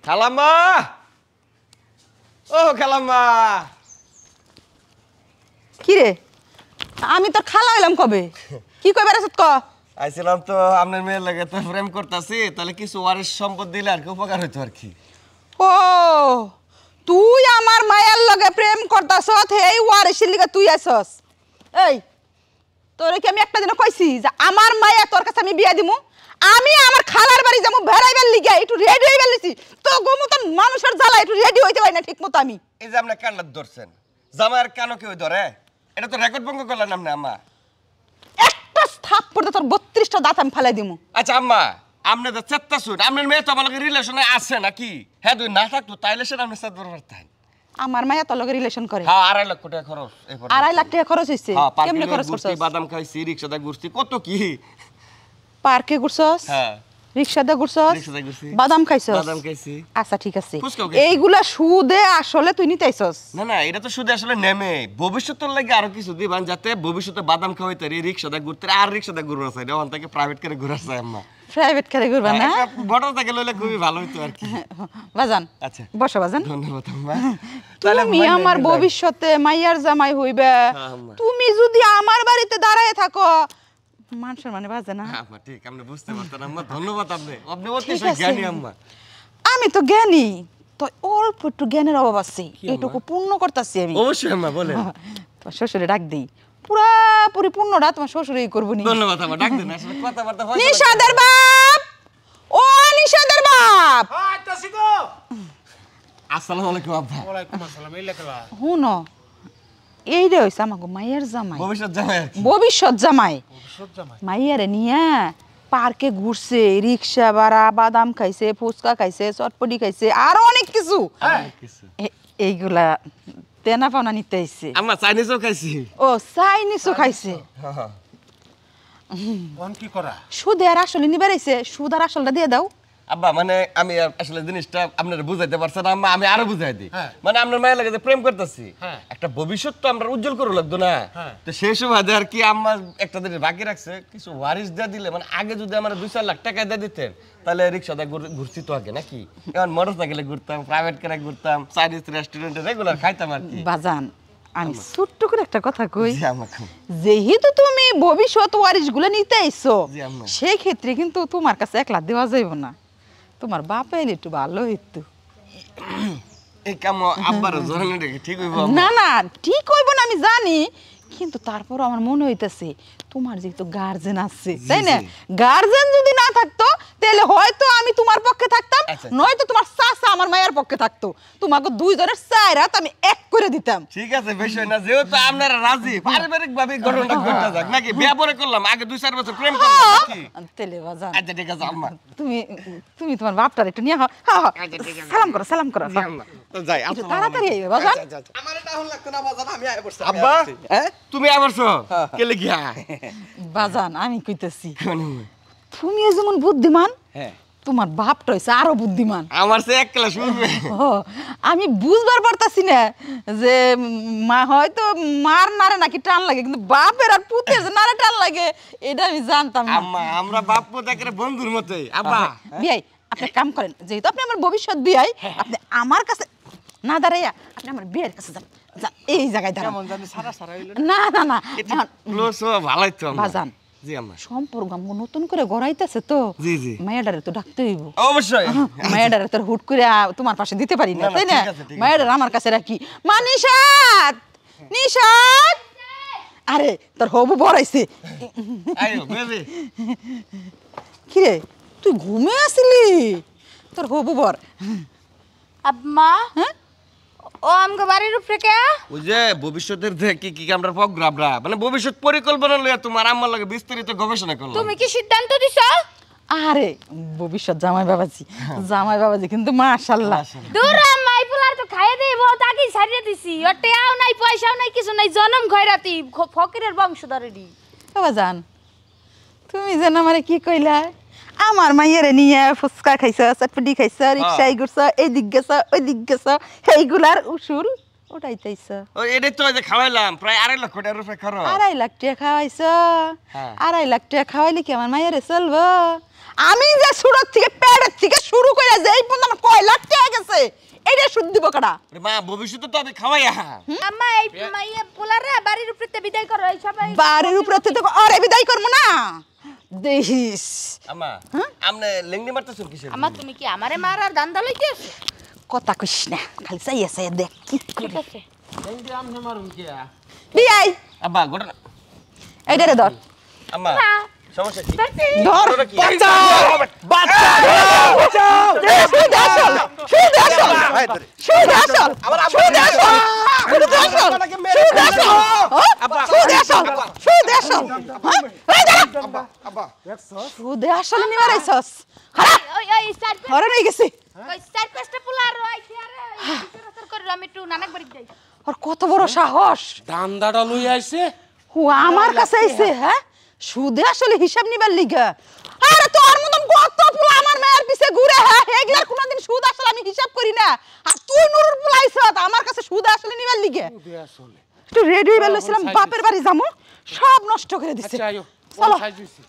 খালাম্মা ও খালাম্মা কি রে আমি তোর খালা হইলাম কবে কি কইবার আছে ক আইছিলাম তো আপনার মেয়ের লাগে তো প্রেম করতেছি তাহলে কিছু ওয়ারিশ সম্পদ দিলে আর কি উপকার হইতো আর কি ও তুই আমার মায়ের লগে প্রেম করতাছস এই ওয়ারিসের লিগে তুই আইছস এই তোরে কি আমি একটা দিন কইছি যে আমার মায়া তোর কাছে আমি বিয়া দিমু আমি আমার খালার বাড়ি যামু বেড়াইবার লিগে একটু রেডি হই বেলিছি তো গোমতন মানুষের জ্বালা একটু রেডি হইতে পারি না ঠিকমতো আমি এই যে আপনি কান্না ধরছেন জামাইয়ের কানো কেউ ধরে এটা তো রেকর্ড ভঙ্গ করলেন আপনি আম্মা একটা থাপ্পড় তোর 32টা দাঁত আমি ফেলাই দিমু আচ্ছা আম্মা আপনি তো চেত্তা শুন আপনার মেয়ে তো আমার লগে রিলেশনে আছে নাকি হ্যাঁ তুই না থাকতো তাইলে সেটা আপনি চেত বরাবর তাই আমার মায়া তোর লগে রিলেশন করে হ্যাঁ 2.5 লাখ টাকা খরচ 2.5 লাখ টাকা খরচ হইছে কেমনে খরচ করছস বাদাম খাইছি রিকশাতে ঘুরছি কত কি পার্কে ঘুরছস হ্যাঁ রিকশাতে ঘুরছস রিকশাতে ঘুরছি বাদাম খাইছস বাদাম খাইছি আচ্ছা ঠিক আছে ফুচকাও খাইছি। এইগুলা সুদে আসলে তুই নিতে আইছস না না এটা তো শুধু আসলে নেমে ভবিষ্যতের লাগে আরো কিছু দিবান যাতে ভবিষ্যতে বাদাম খাওয়াইতে রিকশাতে ঘুরতে আর রিকশাতে ঘুরবার চাই ওখান থেকে প্রাইভেট করে ঘুরার চাই আম্মা প্রাইভেট কারে ঘুরবা না বড় থেকে লইলে খুবই ভালো হইতো আর কি বাজান আচ্ছা বসো বাজান ধন্যবাদ আম্মা তুমি আমার ভবিষ্যতে মাইয়ার জামাই হইবে হ্যাঁ, আম্মা। তুমি যদি আমার বাড়িতে দাঁড়ায় থাকো মানুষের মানে বাজে না আম্মা ঠিক আপনি বুঝতে পারতেন আম্মা ধন্যবাদ আপনি অতি ঠিক আছে। জ্ঞানী আম্মা আমি তো জ্ঞানী তো অল্প একটু জ্ঞানের অভাব আছে এইটুকু পূর্ণ করতেছি আমি অবশ্যই আম্মা বলেন তোমার শ্বশুরে ডাক দিই পুরাপুরি পূর্ণটা তোমার শ্বশুরই করবো নি ধন্যবাদ আম্মা ডাক দেন আসলে কথাবার্তা হয় নিশাদের বাপ ও নিশাদের বাপ আসসালামু আলাইকুম আব্বা ওয়ালাইকুম আসসালাম এই লেখা হুনো এইটা হইছে আমাকে মাইয়ার জামাই ভবিষ্যৎ জামাই আর কি ভবিষ্যৎ জামাই ভবিষ্যৎ জামাই মাইয়ারে নিয়ে পার্কে ঘুরছে রিক্সা ভাড়া বাদাম খাইছে ফুচকা খাইছে চটপটি খাইছে আরো অনেক কিছু কিছু এইগুলা তেনা পাওনা নিতে আইছে আম্মা চাইনিজও খাইছি ও চাইনিজও খাইছে কোন কি করা সুদে আর আসলে নিবার আইছে সুদ আর আসলটা দিয়ে দাও আব্বা মানে আমি আসলে জিনিসটা আপনারা বুঝাইতে পারছেন আম্মা আমি আরো বুঝাই দিই হ্যাঁ। মানে আপনার মায়ের লাগে যে প্রেম করতেছি হ্যাঁ। একটা ভবিষ্যৎ তো আমরা উজ্জ্বল করে লাগতো না হ্যাঁ। তো সেই সময় আর কি আম্মা একটা দিন বাকি রাখছে কিছু ওয়ারিশ দিয়ে দিলে মানে আগে যদি আমার 2-4 লাখ টাকা দিয়ে দিতেন তাহলে রিক্সাতে ঘুরছি তো আগে নাকি এখন মোটর সাইকেলে ঘুরতাম প্রাইভেট কারে ঘুরতাম চাইনিজ রেস্টুরেন্টে রেগুলার খাইতাম আর কি বাজান আমি ছোট্ট করে একটা কথা কই জি আম্মা খুব। যেহেতু তুমি ভবিষ্যৎ ওয়ারিশ গুলো নিতে আইছো জি আম্মা। সেই ক্ষেত্রে কিন্তু তোমার কাছে 1 লাখ দেওয়া যাইব না তোমার বাপ এলে একটু ভালো হইতো এই কাম আব্বার জরনে রেখে ঠিক হইব আম্মা? না না ঠিক হইব না আমি জানি কিন্তু তারপর আমার মনে হইতাছে তোমার যেহেতু গার্জেন আছে তাই না গার্জেন যদি না থাকতো তাহলে হয়তো আমি তোমার পক্ষে থাকতাম আচ্ছা। নয়তো তোমার চাচা আমার মায়ের পক্ষে থাকতো তোমাকে দুইজনের চার হাত আমি এক করে দিতাম ঠিক আছে বিষয় না যেহেতু আপনারা রাজি পারিবারিক ভাবে ঘটনাটা ঘটে যাক নাকি বিয়া পরে করলাম আগে 2-4 বছর প্রেম করলাম নাকি তেলে বাজান আচ্ছা ঠিক আছে আম্মা তুমি তুমি তোমার বাপটার একটু নিয়ে হ্যাঁ আচ্ছা, ঠিক আছে। সালাম করো জি আম্মা তো যাই একটু আসসালামু তাড়াতাড়ি আলাইকুম। আইবে বাজান আচ্ছা, আচ্ছা। আমার এটা হল লাগতো না বাজান আমি আয় পড়ছি আব্বা তুমি আবারছো কে লিখিয়া বাজান আমি কইতেছি তুমি যেমন বুদ্ধিমান হ্যাঁ তোমার বাপটা হইছে আরো বুদ্ধিমান আমার সে এক ক্লাস উঠবে ও, আমি বুঝবার পারতাছি না যে মা হয়তো মার নারে নাকি টান লাগে কিন্তু বাপের আর পুতের যে নারে টান লাগে এটা আমি জানতাম না আম্মা আমরা বাপ পুত একেবারে বন্ধুর মতোই আব্বা বিয়াই আপনি এক কাম করেন যেহেতু আপনি আমার ভবিষ্যৎ বিয়াই আপনি আমার কাছে না দাঁড়াইয়া আপনি আমার বিয়ের কাছে যান যান এই জায়গায় দাঁড়ান কেমন জানি সারা সারা হইলো না না না এখন ক্লোজ হওয়া ভালোই তো আম্মা বাজান জি আম্মা সম্পর্ক আমগো নতুন করে গড়াইতেছে তো জি, জি। মায়াডারে তো ডাকতে হইব অবশ্যই মায়াডারে তোর হুট করে তোমার পাশে দিতে পারি না না, না, তাই না ঠিক আছে, ঠিক আছে। মায়াডার আমার কাছে রাখি মা নিশাত নিশাত আরে তোর হবু বড়াইছে আইও বেবি কিরে তুই ঘুমে আসলি তোর হবু বর আম্মা হ্যাঁ ও আমগো বাড়ির উপরে কে ওই যে ভবিষ্যতের কি কি আমরা প্রোগ্রামরা মানে ভবিষ্যৎ পরিকল্পনা লইয়া তোমার আম্মার লাগে বিস্তারিত গবেষণা করলাম তুমি কি সিদ্ধান্ত দিছো আরে ভবিষ্যৎ জামাই বাবাজি কিন্তু মাশাআল্লাহ দূর আম্মা এই পোলার তো খাইয়ে দেই বহুত আগে ছাড়িয়ে দিছি ওর টেয়াও নাই পয়সাও নাই কিছু নাই জনম খয়রাতি ফকিরের বংশধরেরই বাবা জান তুমি যেন আমারে কি কইলা আমার মাইয়ারে নিয়ে ফুচকা খাইছ চটপটি খাইছ রিক্সায় ঘুরছ এই দিক গেছ ওই দিক গেছ এইগুলার উসুল উঠাইতেছ ও এটাই তো ওই যে খাওয়াইলাম প্রায় 2.5 লক্ষ টাকার উপরে খরচ 2.5 লাখ টাকা খাওয়াইছ হ্যাঁ। 2.5 লাখ টাকা খাওয়াইলে কি আমার মাইয়ারে চলবো আমি যে শুরু থেকে পেটের থেকে শুরু করে যে এই পর্যন্ত আমার কয় লাখ টাকা আছে এইটা সুদ দিব কাটা আরে মা ভবিষ্যতে তো আমি খাওয়াইয়া আম্মা এই মাইয়া পোলারে বাড়ির উপরে বিদায় করো এই সবাই বাড়ির উপরে তো আরে বিদায় করবো না দেখিস আম্মা আমনে লেংড়ি মারতেছেন কিসের আম্মা তুমি কি আমারে মারার দান্দা লইতে আছো কথা কইস না খালি চাই দেখ কি ঠিক আছে এন্ডি আমনে মারুম কি বিয়াই আব্বা ঘটনা এইটা রে ধর আম্মা সমস্যা কি ধর ঘটনা কি? ওই ওই স্টার্ট ওই স্টার্ট পেস্টে পোলার রইছে আরে বিচার করে আমি একটু নানাক বাড়ি যাই কত বড় সাহস দান্দাটা লই আইছে ও আমার কাছে আইছে হ্যাঁ সুদে আসলে হিসাব নিবার লিগা আরে তোর মতন কত পোলা আমার মায়ের পিছে ঘুরে হ্যাঁ এগুলার কোনদিন সুদ আসলে আমি হিসাব করি না আর তুই নুরুল পোলাইছ আমার কাছে সুদ আসলে নিবার লিগে আসলে একটু রেডি হয়ে বলছিলাম বাপের বাড়ি যামু সব নষ্ট করে দিছে আচ্ছা আয়ো চলো সাইজ হইছে